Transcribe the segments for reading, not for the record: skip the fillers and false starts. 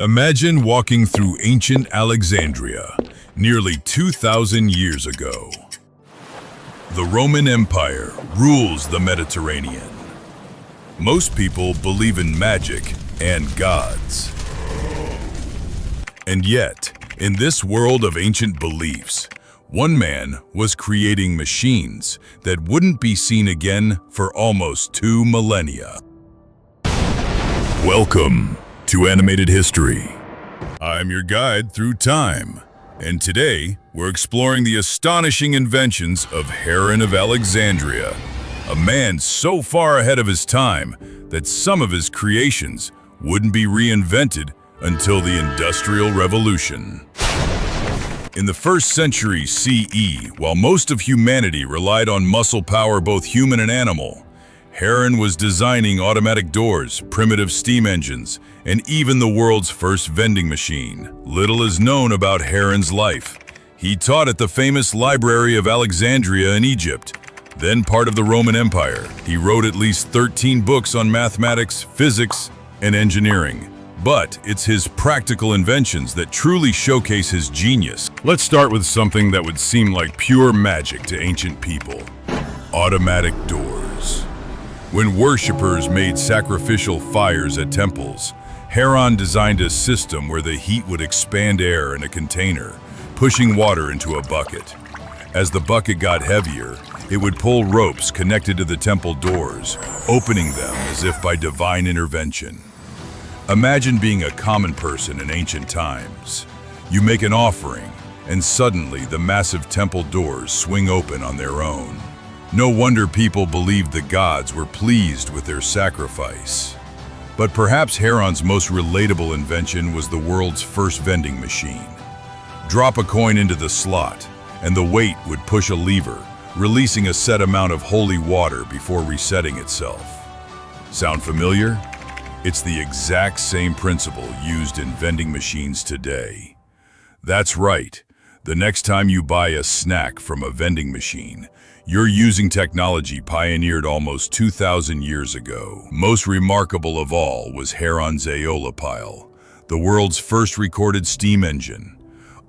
Imagine walking through ancient Alexandria, nearly 2,000 years ago. The Roman Empire rules the Mediterranean. Most people believe in magic and gods. And yet, in this world of ancient beliefs, one man was creating machines that wouldn't be seen again for almost 2 millennia. Welcome to Animated History. I'm your guide through time, and today we're exploring the astonishing inventions of Heron of Alexandria, a man so far ahead of his time that some of his creations wouldn't be reinvented until the Industrial Revolution. In the 1st century CE, while most of humanity relied on muscle power, both human and animal, Heron was designing automatic doors, primitive steam engines, and even the world's first vending machine. Little is known about Heron's life. He taught at the famous Library of Alexandria in Egypt, then part of the Roman Empire. He wrote at least 13 books on mathematics, physics, and engineering. But it's his practical inventions that truly showcase his genius. Let's start with something that would seem like pure magic to ancient people: automatic doors. When worshippers made sacrificial fires at temples, Heron designed a system where the heat would expand air in a container, pushing water into a bucket. As the bucket got heavier, it would pull ropes connected to the temple doors, opening them as if by divine intervention. Imagine being a common person in ancient times. You make an offering, and suddenly the massive temple doors swing open on their own. No wonder people believed the gods were pleased with their sacrifice. But perhaps Heron's most relatable invention was the world's first vending machine. Drop a coin into the slot, and the weight would push a lever, releasing a set amount of holy water before resetting itself. Sound familiar? It's the exact same principle used in vending machines today. That's right. The next time you buy a snack from a vending machine, you're using technology pioneered almost 2,000 years ago. Most remarkable of all was Heron's Aeolipile, the world's first recorded steam engine.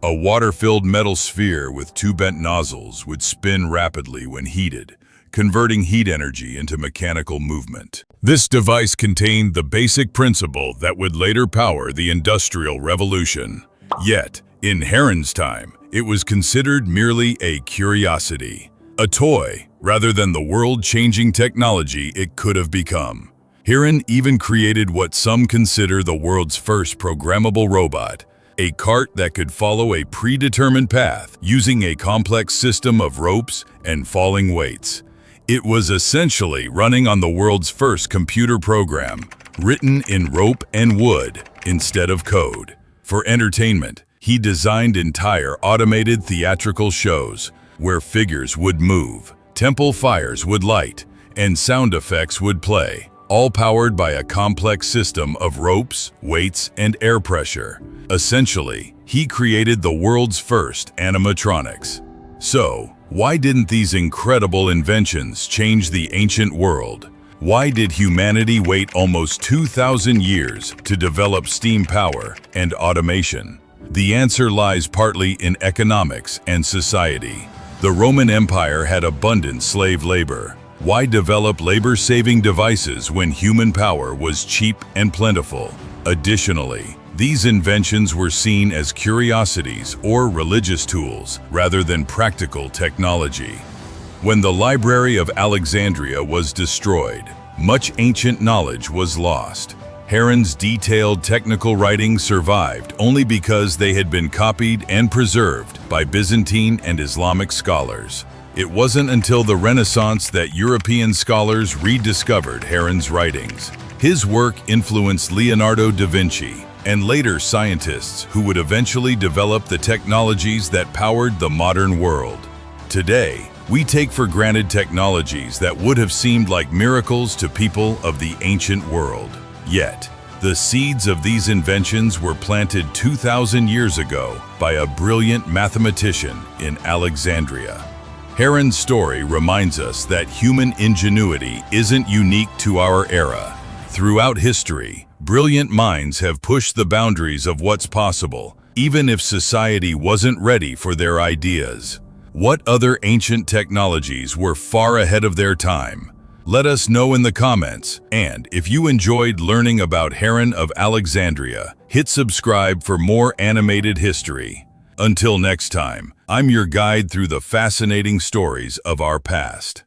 A water-filled metal sphere with 2 bent nozzles would spin rapidly when heated, converting heat energy into mechanical movement. This device contained the basic principle that would later power the Industrial Revolution. Yet, in Heron's time, it was considered merely a curiosity, a toy, rather than the world-changing technology it could have become. Heron even created what some consider the world's first programmable robot, a cart that could follow a predetermined path using a complex system of ropes and falling weights. It was essentially running on the world's first computer program, written in rope and wood instead of code. For entertainment, he designed entire automated theatrical shows where figures would move, temple fires would light, and sound effects would play, all powered by a complex system of ropes, weights, and air pressure. Essentially, he created the world's first animatronics. So, why didn't these incredible inventions change the ancient world? Why did humanity wait almost 2,000 years to develop steam power and automation? The answer lies partly in economics and society. The Roman Empire had abundant slave labor. Why develop labor-saving devices when human power was cheap and plentiful? Additionally, these inventions were seen as curiosities or religious tools rather than practical technology. When the Library of Alexandria was destroyed, much ancient knowledge was lost. Heron's detailed technical writings survived only because they had been copied and preserved by Byzantine and Islamic scholars. It wasn't until the Renaissance that European scholars rediscovered Heron's writings. His work influenced Leonardo da Vinci and later scientists who would eventually develop the technologies that powered the modern world. Today, we take for granted technologies that would have seemed like miracles to people of the ancient world. Yet, the seeds of these inventions were planted 2,000 years ago by a brilliant mathematician in Alexandria. Heron's story reminds us that human ingenuity isn't unique to our era. Throughout history, Brilliant minds have pushed the boundaries of what's possible, even if society wasn't ready for their ideas. What other ancient technologies were far ahead of their time? Let us know in the comments, and if you enjoyed learning about Heron of Alexandria, hit subscribe for more animated history. Until next time, I'm your guide through the fascinating stories of our past.